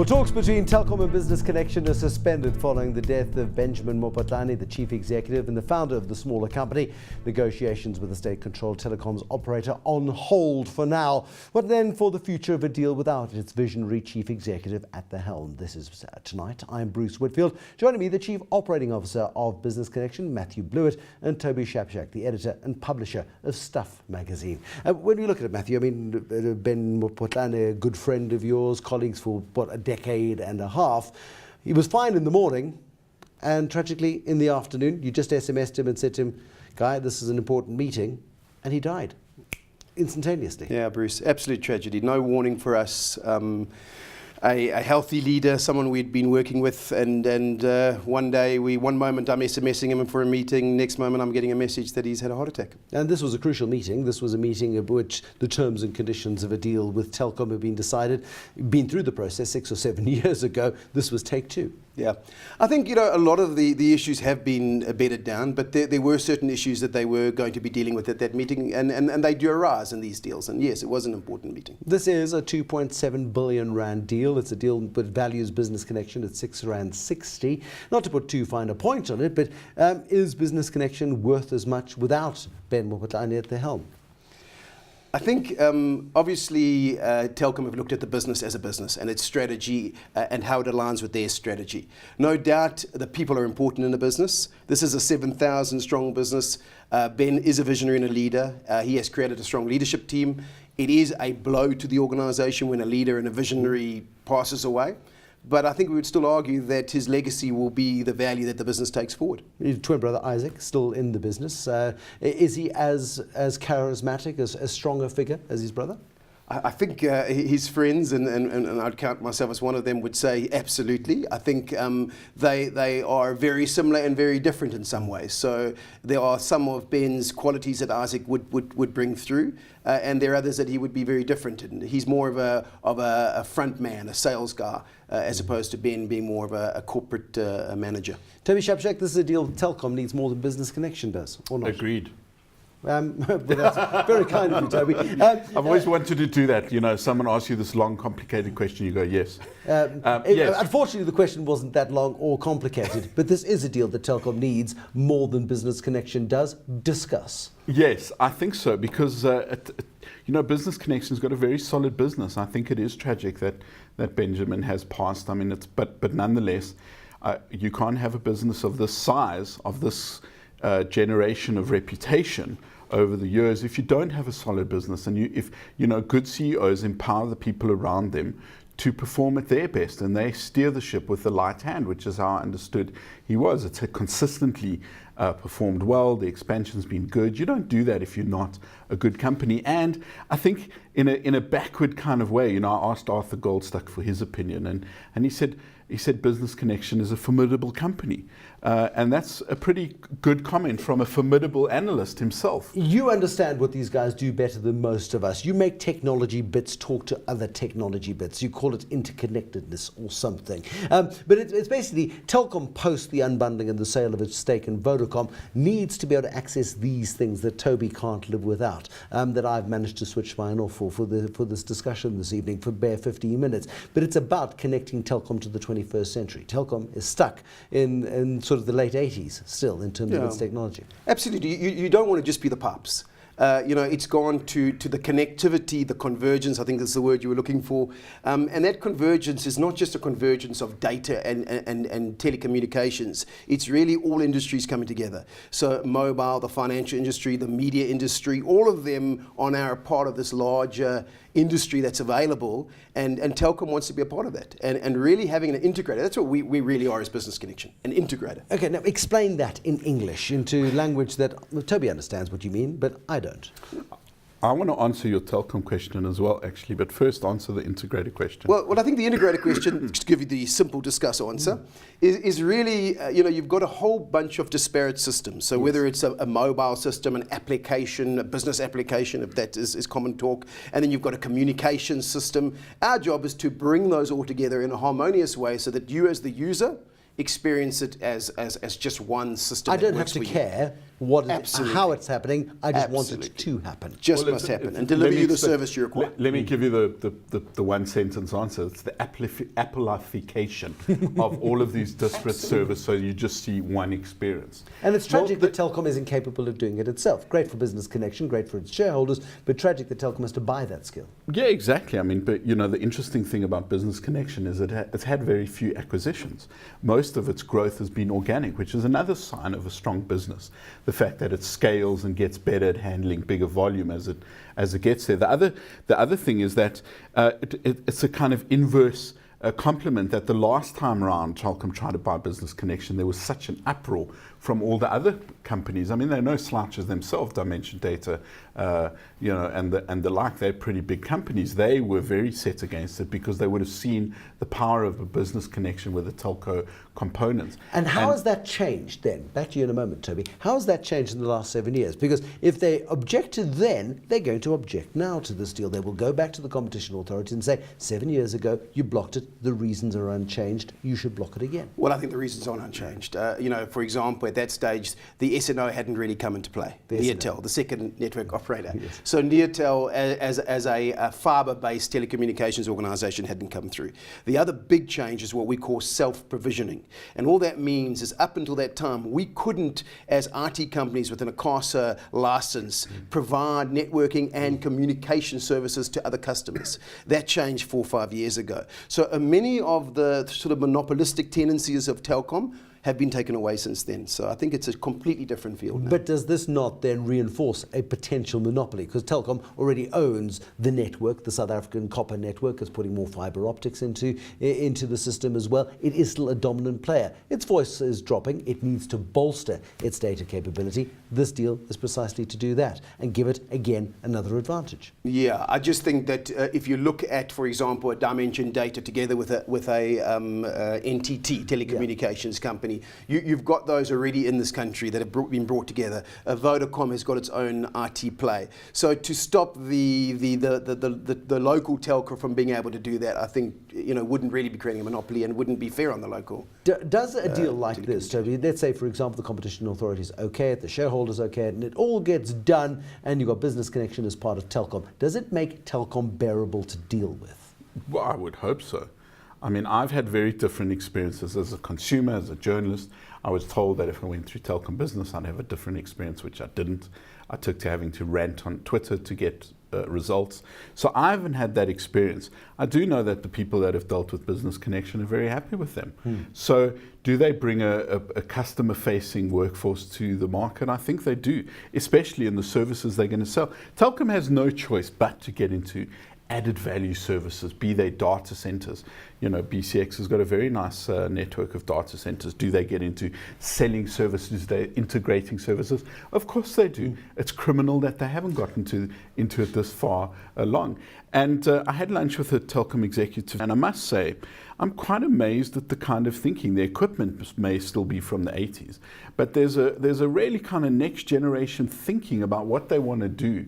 Well, talks between Telkom and Business Connexion are suspended following the death of Benjamin Mophatlane, the chief executive and the founder of the smaller company. Negotiations with the state-controlled telecoms operator on hold for now. But then for the future of a deal without its visionary chief executive at the helm. This is tonight. I'm Bruce Whitfield. Joining me, the Chief Operating Officer of Business Connexion, Matthew Blewett, and Toby Shapshak, the editor and publisher of Stuff magazine. When we look at it, Matthew, I mean, Ben Mophatlane, a good friend of yours, colleagues for a decade and a half. He was fine in the morning, and tragically in the afternoon you just SMS'd him and said to him, "Guy, this is an important meeting," and he died instantaneously. Yeah, Bruce, absolute tragedy. No warning for us. A healthy leader, someone we'd been working with, and one moment I'm SMSing him for a meeting, next moment I'm getting a message that he's had a heart attack. And this was a crucial meeting. This was a meeting of which the terms and conditions of a deal with Telkom have been decided, been through the process 6 or 7 years ago. This was take two. Yeah, I think, a lot of the issues have been bedded down, but there were certain issues that they were going to be dealing with at that meeting, and they do arise in these deals. And yes, it was an important meeting. This is a 2.7 billion rand deal. It's a deal that values Business Connexion at R6.60 rand. Not to put too fine a point on it, but is Business Connexion worth as much without Ben Mophatlane at the helm? I think obviously Telkom have looked at the business as a business and its strategy and how it aligns with their strategy. No doubt the people are important in the business. This is a 7,000 strong business. Ben is a visionary and a leader. He has created a strong leadership team. It is a blow to the organisation when a leader and a visionary passes away. But I think we would still argue that his legacy will be the value that the business takes forward. His twin brother Isaac, still in the business. Is he as charismatic, as strong a figure as his brother? I think his friends, and I'd count myself as one of them, would say absolutely. I think they are very similar and very different in some ways. So there are some of Ben's qualities that Isaac would bring through, and there are others that he would be very different in. He's more of a front man, a sales guy, as opposed to Ben being more of a corporate manager. Toby Shapshak, this is a deal Telkom needs more than Business Connexion does, or not? Agreed. But that's very kind of you, Toby. I've always wanted to do that. Someone asks you this long, complicated question, you go, yes. Yes. Unfortunately, the question wasn't that long or complicated, but this is a deal that Telkom needs more than Business Connexion does. Discuss. Yes, I think so, because Business Connexion's got a very solid business. I think it is tragic that Benjamin has passed. I mean, but nonetheless, you can't have a business of this size, of this generation of reputation over the years if you don't have a solid business, and if good CEOs empower the people around them to perform at their best, and they steer the ship with the light hand, which is how I understood he was. It's consistently performed well. The expansion's been good. You don't do that if you're not a good company. And I think in a backward kind of way, I asked Arthur Goldstuck for his opinion, and he said Business Connexion is a formidable company. And that's a pretty good comment from a formidable analyst himself. You understand what these guys do better than most of us. You make technology bits talk to other technology bits. You call it interconnectedness or something. But it's basically Telkom, post the unbundling and the sale of its stake in Vodacom, needs to be able to access these things that Toby can't live without, that I've managed to switch mine off for this discussion this evening for bare 15 minutes. But it's about connecting Telkom to the 21st century. Telkom is stuck in sort of the late 80s still in terms of its technology. Absolutely. You don't want to just be the pipes. It's gone to the connectivity, the convergence, I think that's the word you were looking for. And that convergence is not just a convergence of data and telecommunications. It's really all industries coming together. So mobile, the financial industry, the media industry, all of them are now a part of this larger industry that's available, and Telkom wants to be a part of that. And really having an integrator, that's what we really are as Business Connexion, an integrator. Okay, now explain that in English, into language that Toby understands what you mean, but I don't. I want to answer your Telkom question as well, actually, but first answer the integrated question. Well, I think the integrated question, to give you the simple discuss answer, is really, you've got a whole bunch of disparate systems. So whether it's a mobile system, an application, a business application, if that is common talk, and then you've got a communication system. Our job is to bring those all together in a harmonious way so that you as the user experience it as just one system. I don't have to care how it's happening. I just want it to happen. Just must happen and deliver you the service you require. Let me give you the one sentence answer. It's the Appleification of all of these disparate services, so you just see one experience. And it's tragic that Telkom is incapable of doing it itself. Great for Business Connection, great for its shareholders, but tragic that Telkom has to buy that skill. Yeah, exactly. I mean, but the interesting thing about Business Connection is it's had very few acquisitions. Most of its growth has been organic, which is another sign of a strong business. The fact that it scales and gets better at handling bigger volume as it gets there. The other thing is that it's a kind of inverse compliment that the last time around Telkom tried to buy Business Connection, there was such an uproar from all the other companies. I mean, they're no slouches themselves, Dimension Data, and the like. They're pretty big companies. They were very set against it because they would have seen the power of a Business Connection with the telco components. And how has that changed then? Back to you in a moment, Toby. How has that changed in the last 7 years? Because if they objected then, they're going to object now to this deal. They will go back to the Competition Authority and say, 7 years ago, you blocked it. The reasons are unchanged. You should block it again. Well, I think the reasons aren't unchanged. For example, at that stage, the SNO hadn't really come into play. Neotel, the second network operator. Yes. So Neotel, as a fibre-based telecommunications organisation, hadn't come through. The other big change is what we call self-provisioning. And all that means is up until that time, we couldn't, as IT companies with an ICASA license, provide networking and communication services to other customers. That changed 4 or 5 years ago. So many of the sort of monopolistic tendencies of Telkom have been taken away since then. So I think it's a completely different field now. But does this not then reinforce a potential monopoly? Because Telkom already owns the network. The South African copper network is putting more fibre optics into the system as well. It is still a dominant player. Its voice is dropping. It needs to bolster its data capability. This deal is precisely to do that and give it, again, another advantage. Yeah, I just think that if you look at, for example, a Dimension Data together with a NTT, telecommunications company, you've got those already in this country that have been brought together. Vodacom has got its own IT play. So to stop the local telco from being able to do that, I think wouldn't really be creating a monopoly and wouldn't be fair on the local. Does a deal like this, Toby, let's say, for example, the Competition Authority is okay, the shareholders okay, and it all gets done, and you've got Business Connection as part of Telkom. Does it make Telkom bearable to deal with? Well, I would hope so. I mean, I've had very different experiences as a consumer, as a journalist. I was told that if I went through Telkom Business, I'd have a different experience, which I didn't. I took to having to rant on Twitter to get results. So I haven't had that experience. I do know that the people that have dealt with Business Connection are very happy with them. So do they bring a customer-facing workforce to the market? I think they do, especially in the services they're going to sell. Telkom has no choice but to get into added value services, be they data centers. BCX has got a very nice network of data centers. Do they get into selling services? They're integrating services? Of course they do. It's criminal that they haven't gotten into it this far along. And I had lunch with a Telkom executive, and I must say, I'm quite amazed at the kind of thinking. The equipment may still be from the 80s, but there's a really kind of next generation thinking about what they want to do.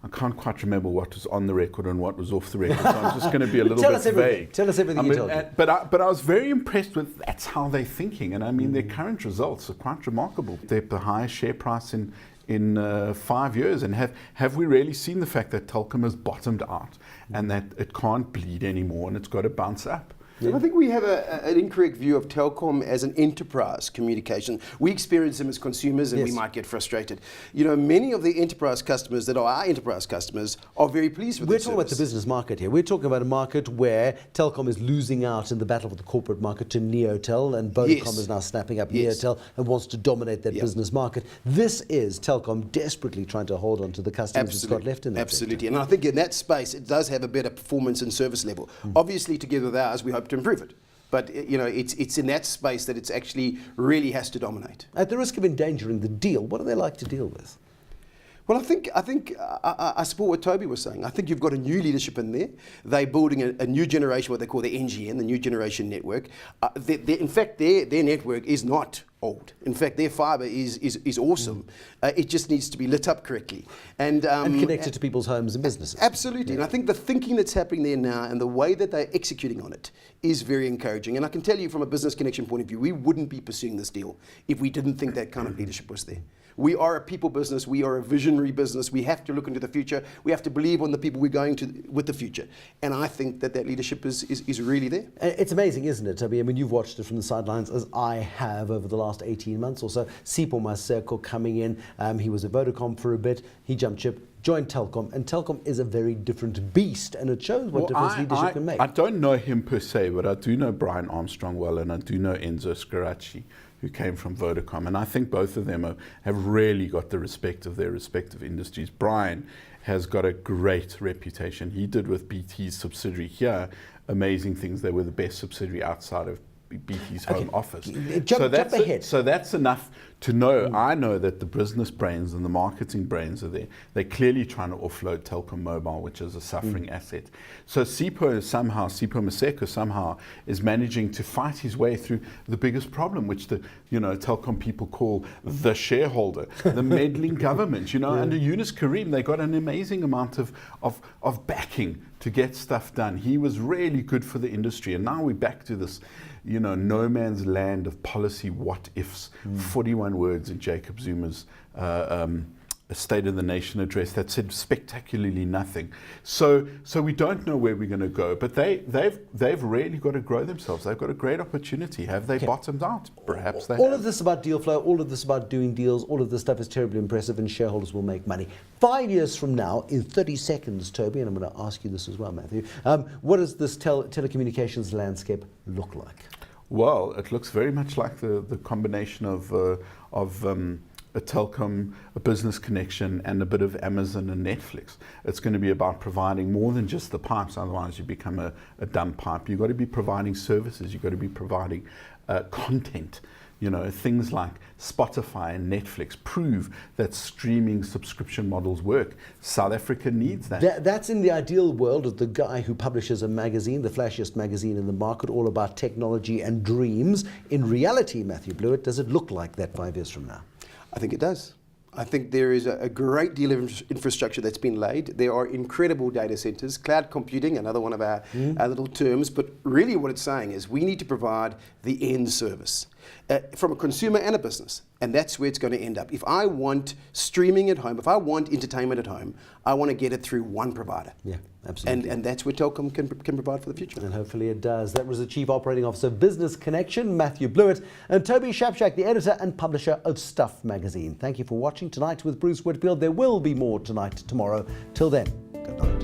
I can't quite remember what was on the record and what was off the record, so I'm just going to be a little bit vague. Tell us everything you told me. But I was very impressed with that's how they're thinking, and I mean their current results are quite remarkable. They're the highest share price in 5 years, and have we really seen the fact that Telkom has bottomed out and that it can't bleed anymore and it's got to bounce up? I think we have an incorrect view of Telkom as an enterprise communication. We experience them as consumers and we might get frustrated. Many of the enterprise customers that are our enterprise customers are very pleased with We're talking about the business market here. We're talking about a market where Telkom is losing out in the battle for the corporate market to Neotel, and Vodacom is now snapping up Neotel and wants to dominate that business market. This is Telkom desperately trying to hold on to the customers it's got left in that sector. And I think in that space it does have a better performance and service level. Obviously together with ours we hope to improve it. But it's in that space that it's actually really has to dominate. At the risk of endangering the deal, what do they like to deal with? Well, I think I support what Toby was saying. I think you've got a new leadership in there. They're building a new generation, what they call the NGN, the new generation network. In fact, their network is not old. In fact, their fibre is awesome. It just needs to be lit up correctly. And connected to people's homes and businesses. Absolutely. And I think the thinking that's happening there now and the way that they're executing on it is very encouraging. And I can tell you from a business connection point of view, we wouldn't be pursuing this deal if we didn't think that kind of leadership was there. We are a people business. We are a visionary business. We have to look into the future. We have to believe on the people we're going to with the future. And I think that leadership is really there. It's amazing, isn't it, Toby? I mean, you've watched it from the sidelines, as I have over the last 18 months or so. Sipho Maseko coming in. He was at Vodacom for a bit. He jumped ship, joined Telkom, and Telkom is a very different beast, and it shows what difference leadership can make. I don't know him per se, but I do know Brian Armstrong well, and I do know Enzo Scaracci, who came from Vodacom, and I think both of them have really got the respect of their respective industries. Brian has got a great reputation. He did with BT's subsidiary here amazing things. They were the best subsidiary outside of BT's home office. Jump ahead. So that's enough to know. I know that the business brains and the marketing brains are there. They're clearly trying to offload Telkom Mobile, which is a suffering asset. So Sipho Maseko somehow is managing to fight his way through the biggest problem, which the Telkom people call the shareholder, the meddling government. Under Yunus Karim, they got an amazing amount of backing to get stuff done. He was really good for the industry, and now we're back to this no man's land of policy what ifs. 41 words in Jacob Zuma's State of the Nation address that said spectacularly nothing. So we don't know where we're going to go, but they've really got to grow themselves. They've got a great opportunity. Have they bottomed out? Perhaps they have. All of this about deal flow, all of this about doing deals, all of this stuff is terribly impressive, and shareholders will make money. 5 years from now, in 30 seconds, Toby, and I'm going to ask you this as well, Matthew, what does this telecommunications landscape look like? Well, it looks very much like the combination of a Telkom, a Business Connection, and a bit of Amazon and Netflix. It's going to be about providing more than just the pipes, otherwise you become a dumb pipe. You've got to be providing services, you've got to be providing content. Things like Spotify and Netflix prove that streaming subscription models work. South Africa needs that. That's in the ideal world of the guy who publishes a magazine, the flashiest magazine in the market, all about technology and dreams. In reality, Matthew Blewett, does it look like that 5 years from now? I think it does. I think there is a great deal of infrastructure that's been laid. There are incredible data centers, cloud computing, another one of our little terms. But really what it's saying is we need to provide the end service from a consumer and a business. And that's where it's going to end up. If I want streaming at home, if I want entertainment at home, I want to get it through one provider. Yeah, absolutely. And that's what Telkom can provide for the future. And hopefully it does. That was the Chief Operating Officer of Business Connection, Matthew Blewett, and Toby Shapshak, the editor and publisher of Stuff magazine. Thank you for watching Tonight with Bruce Whitfield. There will be more tomorrow. Till then, good night.